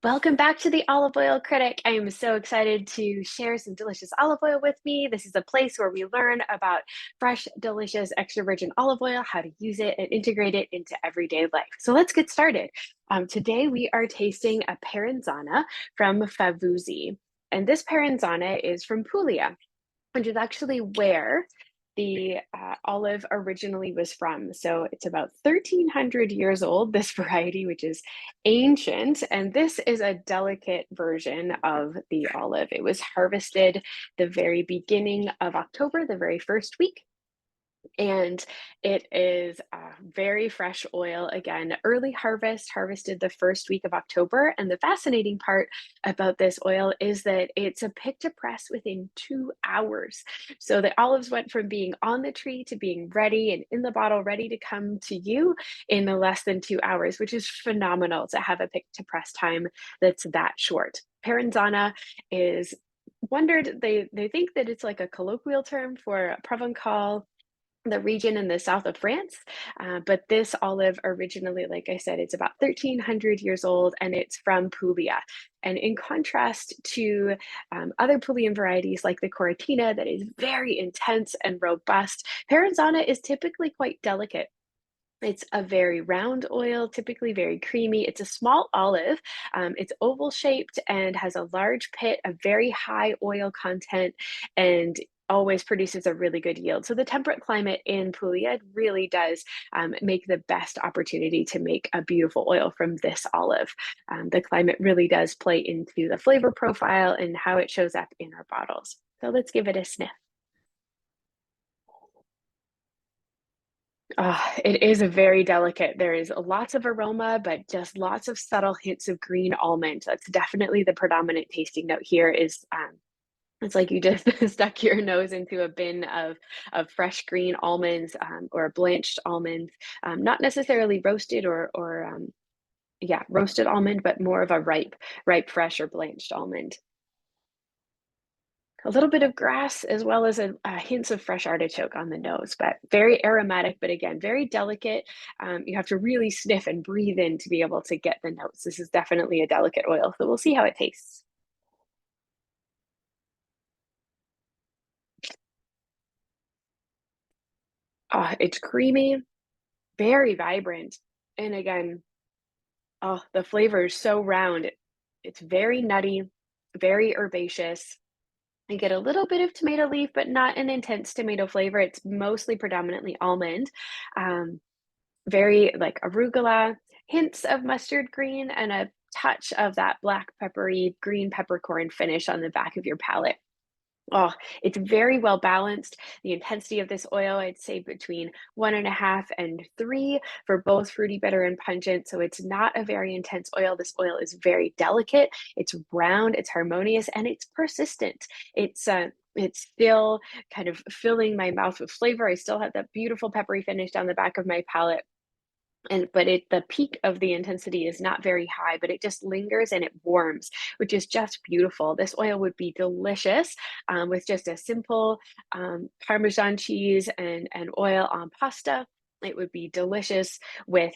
Welcome back to the Olive Oil Critic. I am so excited to share some delicious olive oil with me. This is a place where we learn about fresh, delicious, extra virgin olive oil, how to use it and integrate it into everyday life. So let's get started. Today we are tasting a Peranzana from Favuzzi. And this Peranzana is from Puglia, which is actually where the olive originally was from. So it's about 1,300 years old, this variety, which is ancient. And this is a delicate version of the olive. It was harvested the very beginning of October, the very first week. And it is very fresh oil. Again, early harvest, harvested the first week of October. And the fascinating part about this oil is that it's a pick to press within 2 hours. So the olives went from being on the tree to being ready and in the bottle, ready to come to you in less than 2 hours, which is phenomenal to have a pick to press time that's that short. Peranzana is wondered, they think that it's like a colloquial term for Provençal, the region in the south of France. But this olive originally, like I said, it's about 1,300 years old and it's from Puglia. And in contrast to other Puglian varieties like the Coratina, that is very intense and robust, Peranzana is typically quite delicate. It's a very round oil, typically very creamy. It's a small olive. It's oval shaped and has a large pit, a very high oil content, and always produces a really good yield. So the temperate climate in Puglia really does make the best opportunity to make a beautiful oil from this olive. The climate really does play into the flavor profile and how it shows up in our bottles. So let's give it a sniff. It is a very delicate. There is lots of aroma, but just lots of subtle hints of green almond. That's definitely the predominant tasting note here is it's like you just stuck your nose into a bin of fresh green almonds or blanched almonds, not necessarily roasted or yeah, roasted almond, but more of a ripe, fresh or blanched almond. A little bit of grass as well as hints of fresh artichoke on the nose, but very aromatic, but again, very delicate. You have to really sniff and breathe in to be able to get the notes. This is definitely a delicate oil, so we'll see how it tastes. It's creamy, very vibrant, and again, the flavor is so round. It's very nutty, very herbaceous. You get a little bit of tomato leaf, but not an intense tomato flavor. It's mostly predominantly almond. Um, Very like arugula, hints of mustard green, and a touch of that black peppery green peppercorn finish on the back of your palate. Oh, it's very well balanced. The intensity of this oil, I'd say between 1.5 and 3 for both fruity, bitter, and pungent. So it's not a very intense oil. This oil is very delicate. It's round, it's harmonious, and it's persistent. It's still kind of filling my mouth with flavor. I still have that beautiful peppery finish down the back of my palate. And but the peak of the intensity is not very high, but it just lingers and it warms, which is just beautiful. This oil would be delicious with just a simple Parmesan cheese and oil on pasta. It would be delicious with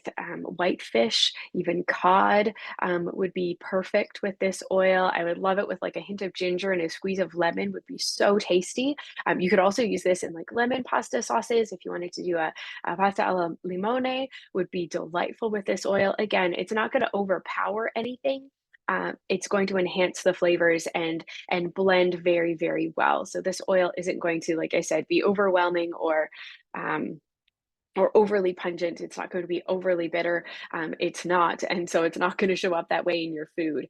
white fish, even cod would be perfect with this oil. I would love it with like a hint of ginger and a squeeze of lemon would be so tasty. You could also use this in like lemon pasta sauces if you wanted to do a pasta alla limone would be delightful with this oil. Again, it's not going to overpower anything. It's going to enhance the flavors and blend very well. So this oil isn't going to, like I said, be overwhelming um, or overly pungent. It's not going to be overly bitter. It's not. And so it's not going to show up that way in your food.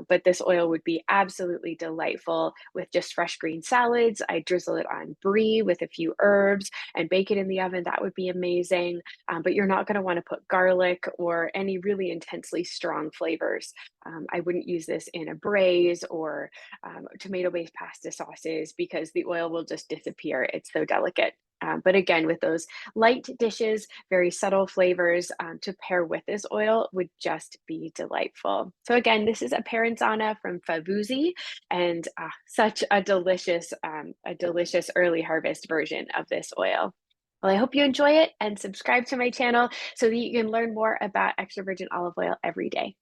But this oil would be absolutely delightful with just fresh green salads. I drizzle it on brie with a few herbs and bake it in the oven. That would be amazing. But you're not going to want to put garlic or any really intensely strong flavors. I wouldn't use this in a braise or tomato-based pasta sauces because the oil will just disappear. It's so delicate. But again, with those light dishes, very subtle flavors to pair with this oil would just be delightful. So again, this is a Peranzana from Favuzzi, and such a delicious early harvest version of this oil. Well, I hope you enjoy it and subscribe to my channel so that you can learn more about extra virgin olive oil every day.